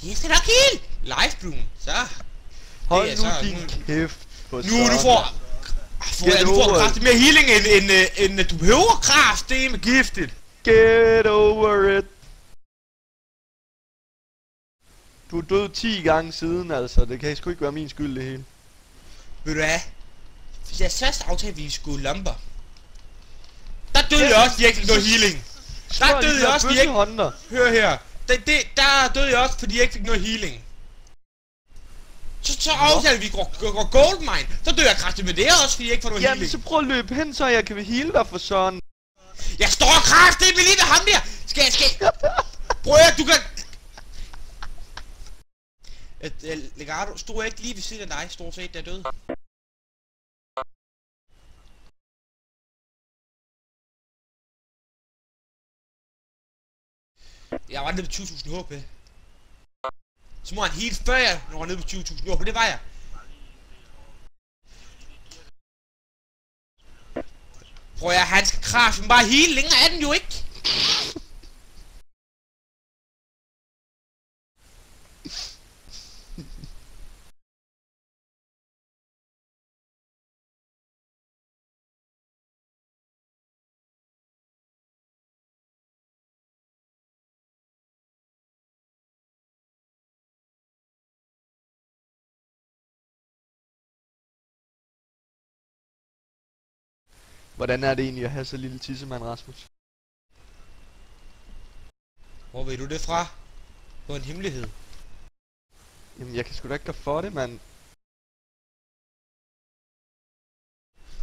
Jeg skal nok heal! Livestream, så. Hold nu din kæft på nu du får kraftigt mere healing end du behøver kraft. Det er med giftigt. Get over it. Du er død 10 gange siden, altså. Det kan sgu ikke være min skyld, det hele. Ved du hvad? Hvis jeg først aftalte, vi skulle lumber. Der døde jeg også, fordi jeg ikke fik noget healing. Der døde jeg også, fordi jeg ikke... Hør her. Der døde jeg også, fordi jeg ikke fik noget healing. Så aftalte vi går goldmine. Så døde jeg kraftigt med det også, fordi jeg ikke får noget healing. Jamen så prøv at løbe hen, så jeg kan heale dig for sådan. Jeg står kraftigt med lige ved ham der. Skal prøv at du kan... Legardo, stod jeg ikke lige ved siden af dig, stort set, der er død. Jeg var nede på 20.000 HP. Så må han heal før jeg når nede på 20.000 HP, det var jeg. Prøv at han skal kraft, men bare heal, længere er den jo ikke. Hvordan er det egentlig at have så lille tissemand, Rasmus? Hvor ved du det fra? På en hemmelighed. Jamen jeg kan sgu da ikke gøre for det, mand.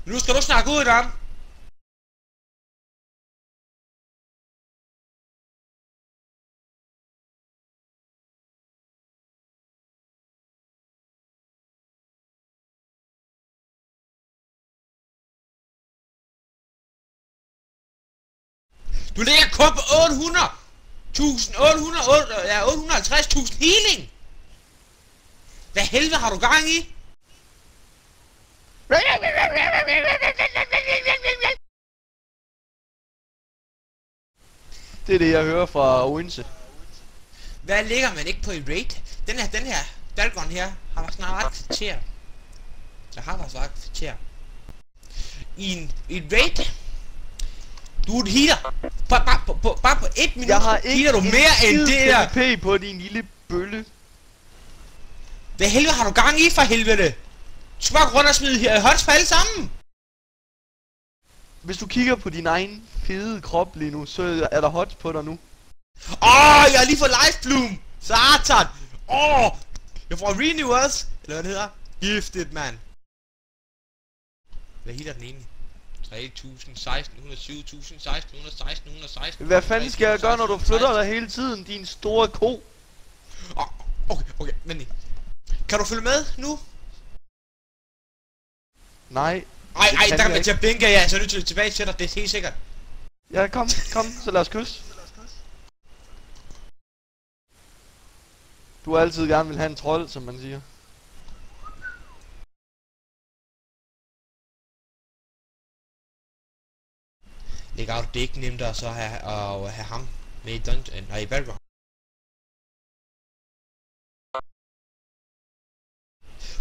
Nu skal du snakke ud, Dan. Du ligger kun på 850.000 healing! Hvad helvede har du gang i? Det er det jeg hører fra Odense. Hvad ligger man ikke på i raid? Den her Dalgon her har snart ret kvarter. Jeg har faktisk ret kvarter. I et raid. Du er et healer. Bare på 1 minut healer du mere end det der. PvP på din lille bølle. Hvad helvede har du gang i for helvede? Du skal bare gå rundt og smide hots på alle sammen. Hvis du kigger på din egen fede krop lige nu, så er der hots på dig nu. Jeg har lige fået livebloom. Satan. Jeg får renew også. Eller hvad det hedder. Gifted, man. Hvad healer den egentlig? 3.000, 1.600, 7.000, 1.600, 1.600, 1.600. Hvad fanden skal jeg gøre, når du flytter dig hele tiden, din store ko? Okay, vent lige. Kan du følge med nu? Nej. Ej, der kan man til at blinke, ja, så er du tilbage til dig, det er helt sikkert. Ja, kom, så lad os kysse. Du har altid gerne vil have en trold, som man siger. Legardo, det er ikke nemt at så have ham med i dungeon, i background.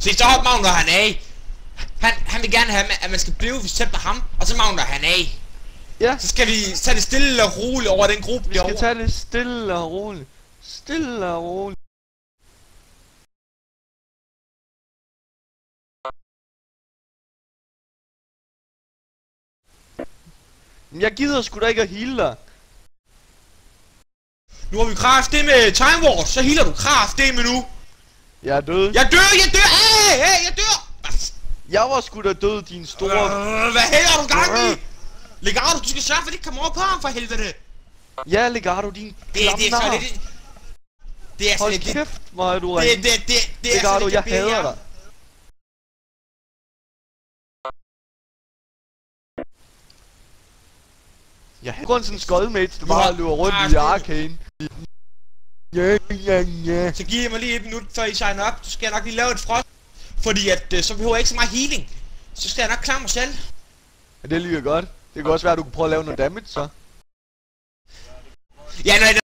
Så magner han af. Han vil gerne have, at man skal blive tæt på ham, og så magner han af. Ja. Så skal vi tage det stille og roligt over den gruppe derovre. Vi skal tage det stille og roligt. Stille og roligt. Jeg gider sgu da ikke at heale dig. Nu har vi kraft det med Time Wars, så healer du kraft det med nu. Jeg er død. Jeg dør! Jeg dør! Jeg var sgu da død, din store... Hvad helvede har du gang i? Legardo, du skal sørge for, at de ikke kommer over på ham for helvede. Ja, Legardo, din klamnar. Det er så lidt... Hold kæft, hvor er du ringe. Det er Legardo, jeg hader dig. Jeg har kun sådan en skoldmate, der bare løber rundt i arcane. Ja. Så giv mig lige 1 minut, før I signer op. Så skal jeg nok lige lave et frost. Fordi at, så behøver jeg ikke så meget healing. Så skal jeg nok klare mig selv. Ja, det lyder godt. Det kan også være, at du kan prøve at lave noget damage, så. Ja, nej,